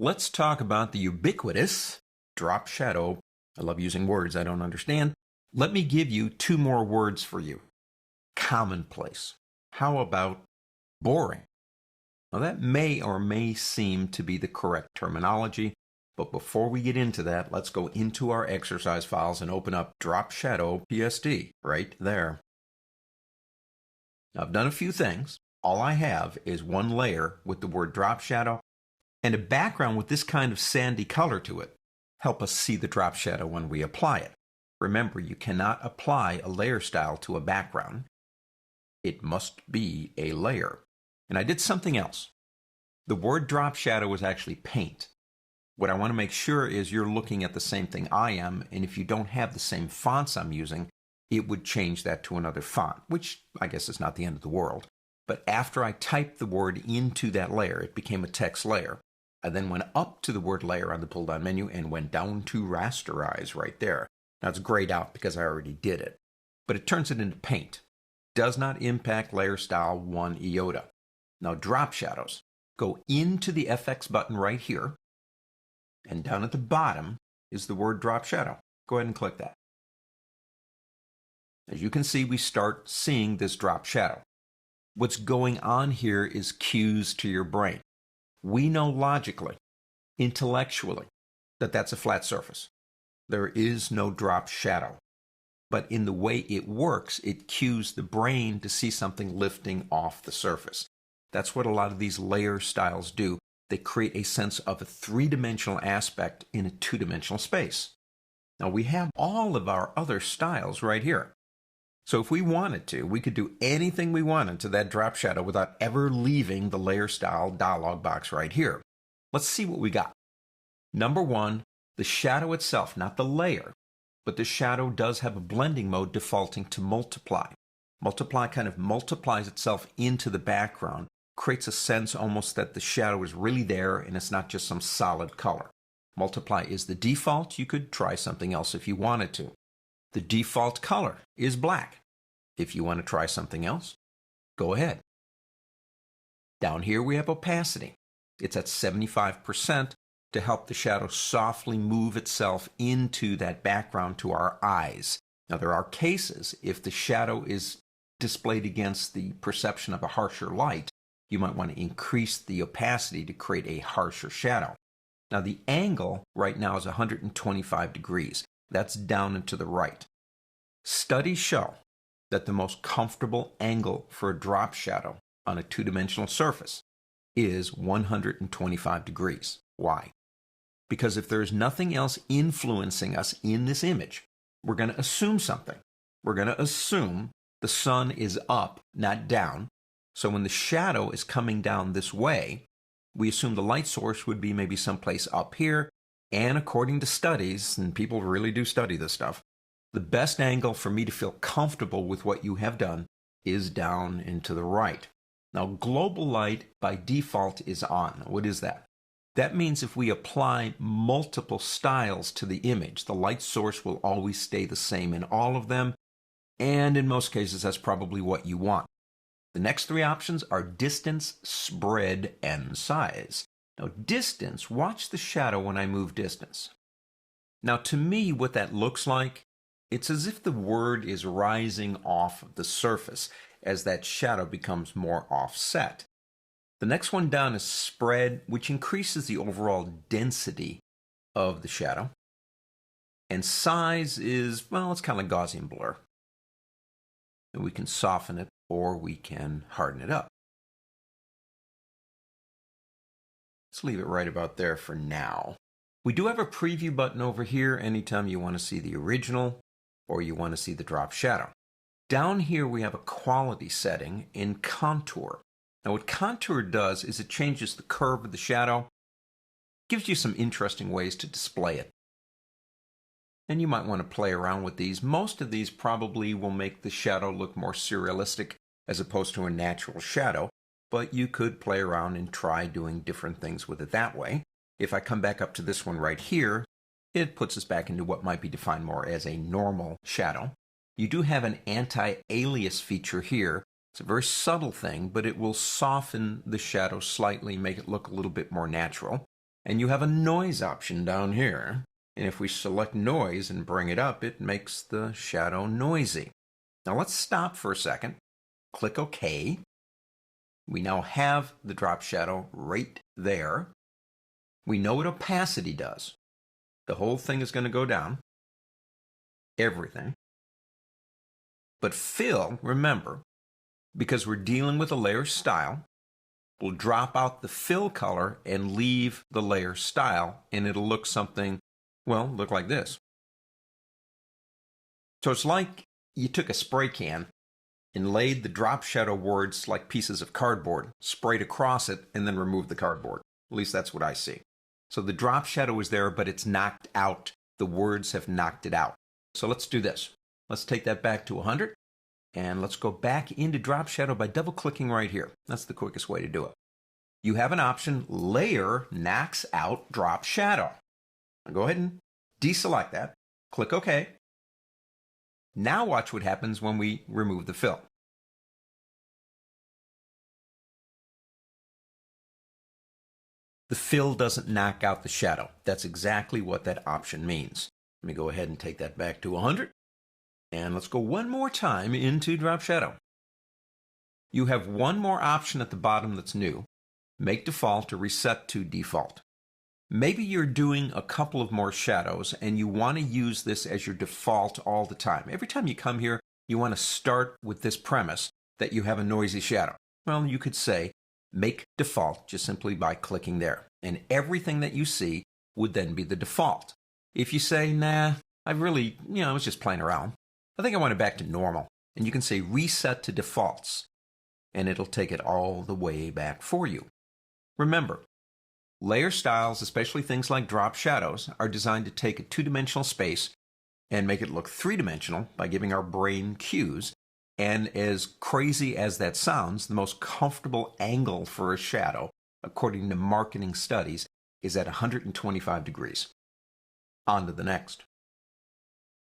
Let's talk about the ubiquitous drop shadow. I love using words I don't understand. Let me give you two more words for you. Commonplace. How about boring? Now that may or may seem to be the correct terminology, but before we get into that, let's go into our exercise files and open up Drop Shadow PSD right there. Now, I've done a few things. All I have is one layer with the word drop shadow and a background with this kind of sandy color to it. Help us see the drop shadow when we apply it. Remember, you cannot apply a layer style to a background. It must be a layer. And I did something else. The word drop shadow was actually paint. What I want to make sure is you're looking at the same thing I am, and if you don't have the same fonts I'm using, it would change that to another font, which I guess is not the end of the world. But after I typed the word into that layer, it became a text layer. I then went up to the word layer on the pull-down menu and went down to rasterize right there. Now it's grayed out because I already did it, but it turns it into paint. Does not impact layer style 1 iota. Now drop shadows. Go into the FX button right here, and down at the bottom is the word drop shadow. Go ahead and click that. As you can see, we start seeing this drop shadow. What's going on here is cues to your brain. We know logically, intellectually, that that's a flat surface. There is no drop shadow. But in the way it works, it cues the brain to see something lifting off the surface. That's what a lot of these layer styles do. They create a sense of a three-dimensional aspect in a two-dimensional space. Now we have all of our other styles right here. So if we wanted to, we could do anything we wanted to that drop shadow without ever leaving the layer style dialog box right here. Let's see what we got. Number one, the shadow itself, not the layer, but the shadow does have a blending mode defaulting to multiply. Multiply kind of multiplies itself into the background, creates a sense almost that the shadow is really there and it's not just some solid color. Multiply is the default. You could try something else if you wanted to. The default color is black. If you want to try something else, go ahead. Down here we have opacity. It's at 75% to help the shadow softly move itself into that background to our eyes. Now there are cases, if the shadow is displayed against the perception of a harsher light, you might want to increase the opacity to create a harsher shadow. Now the angle right now is 125 degrees. That's down and to the right. Studies show that the most comfortable angle for a drop shadow on a two-dimensional surface is 125 degrees. Why? Because if there's nothing else influencing us in this image, we're going to assume something. We're going to assume the sun is up, not down. So when the shadow is coming down this way, we assume the light source would be maybe someplace up here. And according to studies, and people really do study this stuff, the best angle for me to feel comfortable with what you have done is down and to the right. Now, global light by default is on. What is that? That means if we apply multiple styles to the image, the light source will always stay the same in all of them. And in most cases, that's probably what you want. The next three options are distance, spread, and size. Now, distance, watch the shadow when I move distance. Now, to me, what that looks like, it's as if the word is rising off of the surface as that shadow becomes more offset. The next one down is spread, which increases the overall density of the shadow. And size is, well, it's kind of like Gaussian blur. And we can soften it or we can harden it up. Let's leave it right about there for now. We do have a preview button over here anytime you want to see the original or you want to see the drop shadow. Down here we have a quality setting in contour. Now what contour does is it changes the curve of the shadow, gives you some interesting ways to display it. And you might want to play around with these. Most of these probably will make the shadow look more surrealistic as opposed to a natural shadow, but you could play around and try doing different things with it that way. If I come back up to this one right here, it puts us back into what might be defined more as a normal shadow. You do have an anti-alias feature here. It's a very subtle thing, but it will soften the shadow slightly, make it look a little bit more natural. And you have a noise option down here. And if we select noise and bring it up, it makes the shadow noisy. Now let's stop for a second. Click OK. We now have the drop shadow right there. We know what opacity does. The whole thing is going to go down. Everything. But fill, remember, because we're dealing with a layer style, we'll drop out the fill color and leave the layer style, and it'll look something, well, look like this. So it's like you took a spray can and laid the drop shadow words like pieces of cardboard, sprayed across it, and then removed the cardboard. At least that's what I see. So the drop shadow is there, but it's knocked out. The words have knocked it out. So let's do this. Let's take that back to 100, and let's go back into drop shadow by double-clicking right here. That's the quickest way to do it. You have an option, Layer Knocks Out Drop Shadow. Now go ahead and deselect that. Click OK. Now watch what happens when we remove the fill. The fill doesn't knock out the shadow. That's exactly what that option means. Let me go ahead and take that back to 100. And let's go one more time into drop shadow. You have one more option at the bottom that's new. Make default or reset to default. Maybe you're doing a couple of more shadows and you want to use this as your default all the time. Every time you come here, you want to start with this premise that you have a noisy shadow. Well, you could say make default just simply by clicking there. And everything that you see would then be the default. If you say, nah, I was just playing around. I think I want it back to normal. And you can say reset to defaults. And it'll take it all the way back for you. Remember, layer styles, especially things like drop shadows, are designed to take a two-dimensional space and make it look three-dimensional by giving our brain cues. And as crazy as that sounds, the most comfortable angle for a shadow, according to marketing studies, is at 125 degrees. On to the next.